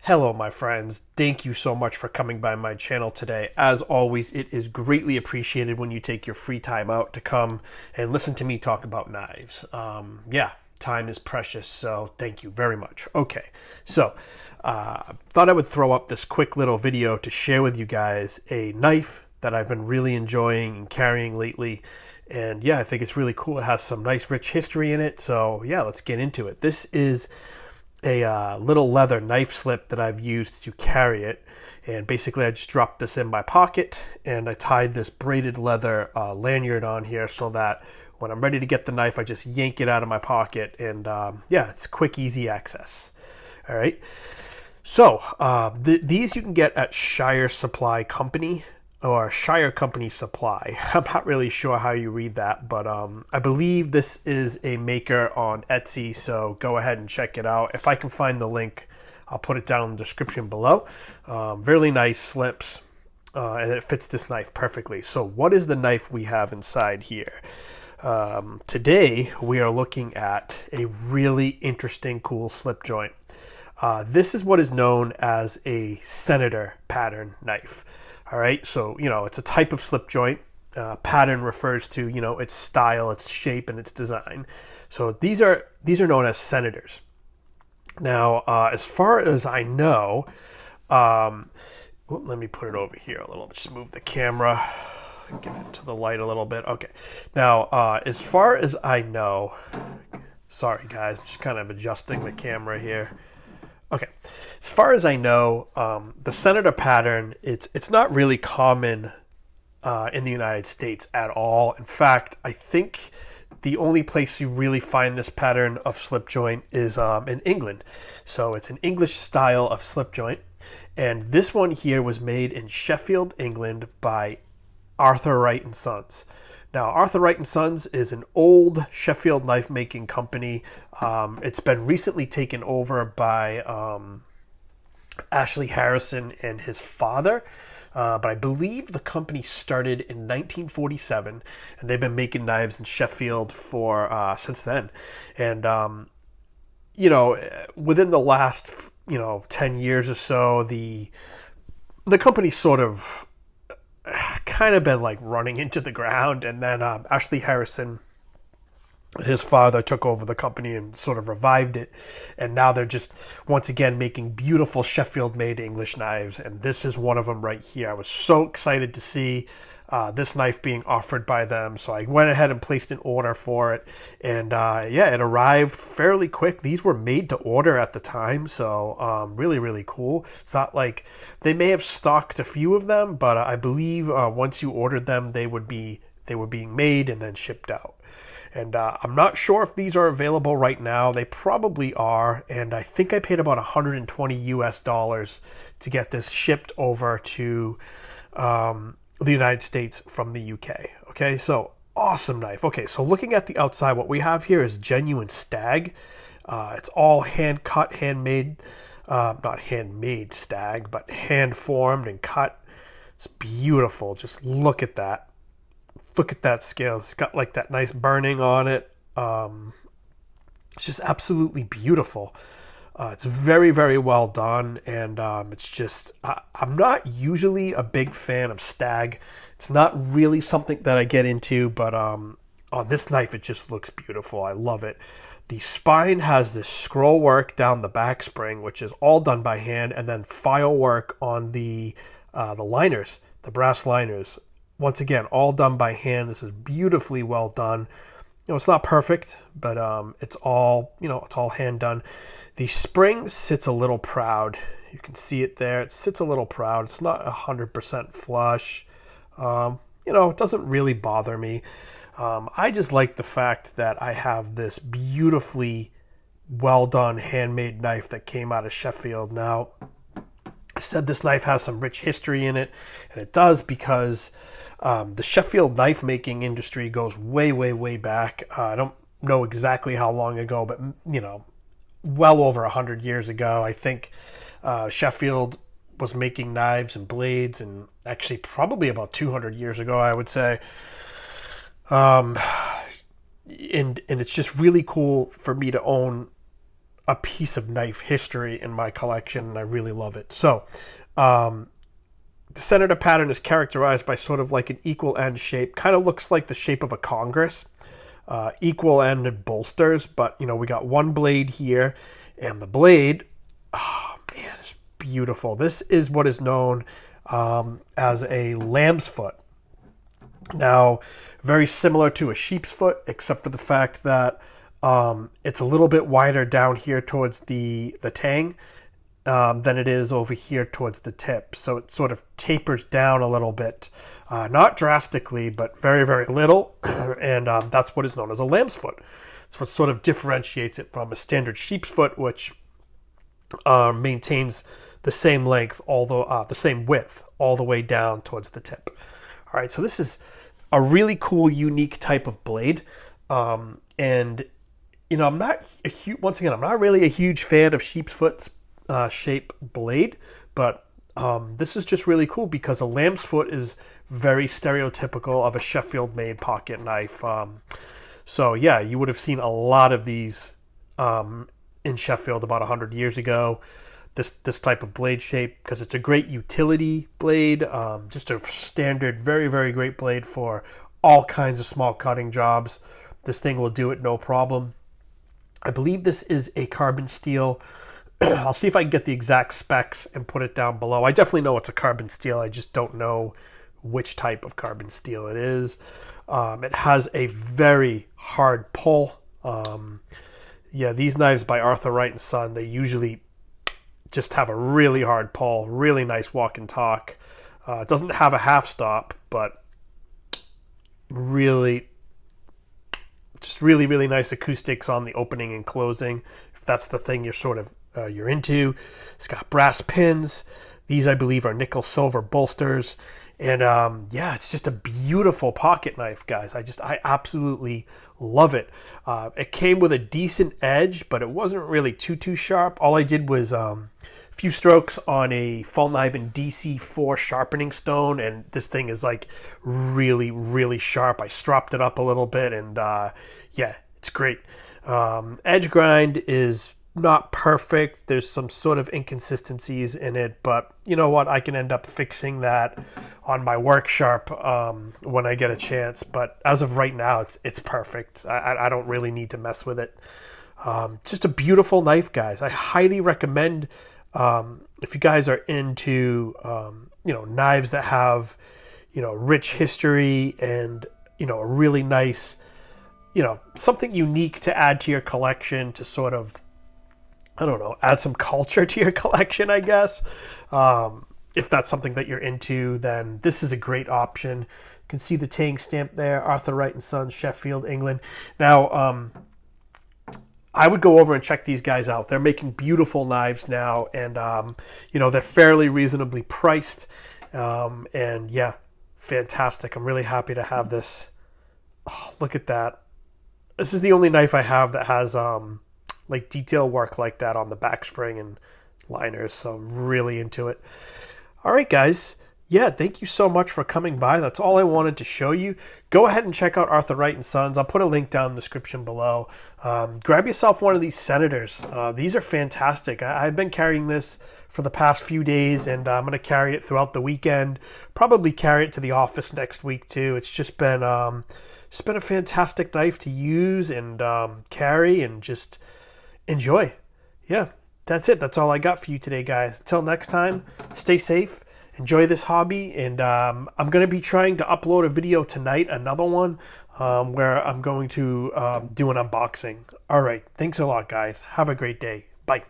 Hello, my friends. Thank you so much for coming by my channel today. As always, it is greatly appreciated when you take your free time out to come and listen to me talk about knives. Yeah, time is precious, so thank you very much. Okay, so thought I would throw up this quick little video to share with you guys a knife that I've been really enjoying and carrying lately. And yeah, I think it's really cool. It has some nice, rich history in it. So yeah, let's get into it. This is a little leather knife slip that I've used to carry it. And basically I just dropped this in my pocket and I tied this braided leather lanyard on here so that when I'm ready to get the knife, I just yank it out of my pocket and yeah, it's quick, easy access. All right. So these you can get at Shire Supply Company or Shire Company Supply. I'm not really sure how you read that, but I believe this is a maker on Etsy, so go ahead and check it out. If I can find the link, I'll put it down in the description below. Really nice slips, and it fits this knife perfectly. So what is the knife we have inside here? Today, we are looking at a really interesting, cool slip joint. This is what is known as a senator pattern knife. All right, so it's a type of slip joint. Pattern refers to its style, its shape, and its design. So these are known as senators. Now, as far as I know, let me put it over here a little. Just move the camera, get into the light a little bit. Okay. Now, as far as I know, sorry guys, I'm just kind of adjusting the camera here. Okay, as far as I know, the senator pattern, it's not really common in the United States at all. In fact, I think the only place you really find this pattern of slip joint is in England. So it's an English style of slip joint. And this one here was made in Sheffield, England by Wright and Sons. Now, Wright and Sons is an old Sheffield knife making company. It's been recently taken over by Ashley Harrison and his father. But I believe the company started in 1947, and they've been making knives in Sheffield for since then. And within the last 10 years or so, the company sort of kind of been like running into the ground, and then Ashley Harrison, his father, took over the company and sort of revived it, and now they're just once again making beautiful Sheffield made English knives, and this is one of them right here. I was so excited to see this knife being offered by them, so I went ahead and placed an order for it, and yeah, it arrived fairly quick. These were made to order at the time, so really, really cool. It's not like they may have stocked a few of them, but I believe once you ordered them, they were being made and then shipped out. And I'm not sure if these are available right now. They probably are, and I think I paid about $120 to get this shipped over to the United States from the UK. Okay, so awesome knife. Okay, so looking at the outside, what we have here is genuine stag. It's all hand cut, handmade, not handmade stag, but hand formed and cut. It's beautiful. Just look at that. Look at that scale. It's got like that nice burning on it. It's just absolutely beautiful. It's very, very well done, and it's just, I'm not usually a big fan of stag. It's not really something that I get into, but on this knife, it just looks beautiful. I love it. The spine has this scroll work down the back spring, which is all done by hand, and then file work on the liners, the brass liners. Once again, all done by hand. This is beautifully well done. It's not perfect, but it's all hand done. The spring sits a little proud. You can see it there. It sits a little proud. It's not 100% flush. It doesn't really bother me. I just like the fact that I have this beautifully well done handmade knife that came out of Sheffield. Now, I said this knife has some rich history in it, and it does because the Sheffield knife making industry goes way, way, way back. I don't know exactly how long ago, but well over 100 years ago. I think Sheffield was making knives and blades, and actually probably about 200 years ago, I would say. And it's just really cool for me to own a piece of knife history in my collection, and I really love it. So the Senator pattern is characterized by sort of like an equal end shape. Kind of looks like the shape of a Congress. Equal ended bolsters, but we got one blade here, and the blade, oh man, it's beautiful. This is what is known as a lamb's foot. Now, very similar to a sheep's foot, except for the fact that it's a little bit wider down here towards the tang than it is over here towards the tip. So it sort of tapers down a little bit, not drastically, but very, very little. And that's what is known as a lamb's foot. It's what sort of differentiates it from a standard sheep's foot, which maintains the same length, although the same width, all the way down towards the tip. All right, so this is a really cool, unique type of blade, and I'm not I'm not really a huge fan of sheep's foot shape blade, but this is just really cool because a lamb's foot is very stereotypical of a Sheffield made pocket knife. So yeah, you would have seen a lot of these in Sheffield about 100 years ago. This type of blade shape, because it's a great utility blade, just a standard, very, very great blade for all kinds of small cutting jobs. This thing will do it no problem. I believe this is a carbon steel. I'll see if I can get the exact specs and put it down below. I definitely know it's a carbon steel. I just don't know which type of carbon steel it is. It has a very hard pull. Yeah, these knives by Wright and Son, they usually just have a really hard pull, really nice walk and talk. It doesn't have a half stop, but really nice acoustics on the opening and closing, if that's the thing you're sort of you're into. It's got brass pins. These, I believe, are nickel silver bolsters. And yeah, it's just a beautiful pocket knife, guys. I absolutely love it. It came with a decent edge, but it wasn't really too sharp. All I did was a few strokes on a Fulniven DC4 sharpening stone, and this thing is like really sharp. I stropped it up a little bit, and yeah, it's great. Edge grind is not perfect. There's some sort of inconsistencies in it, but you know what? I can end up fixing that on my work sharp when I get a chance. But as of right now, it's perfect. I don't really need to mess with it. It's just a beautiful knife, guys. I highly recommend if you guys are into knives that have rich history and a really nice something unique to add to your collection to sort of, I don't know, add some culture to your collection, I guess. If that's something that you're into, then this is a great option. You can see the Tang stamp there, Arthur Wright and Sons, Sheffield, England. Now, I would go over and check these guys out. They're making beautiful knives now, and they're fairly reasonably priced. And yeah, fantastic. I'm really happy to have this. Oh, look at that. This is the only knife I have that has like detail work like that on the back spring and liners, so I'm really into it. All right, guys. Yeah, thank you so much for coming by. That's all I wanted to show you. Go ahead and check out Arthur Wright and Sons. I'll put a link down in the description below. Grab yourself one of these Senators. These are fantastic. I've been carrying this for the past few days, and I'm going to carry it throughout the weekend. Probably carry it to the office next week too. It's just been a fantastic knife to use and carry and just enjoy. Yeah, that's it. That's all I got for you today, guys. Until next time, stay safe. Enjoy this hobby, and I'm going to be trying to upload a video tonight, another one, where I'm going to do an unboxing. All right, thanks a lot, guys. Have a great day. Bye.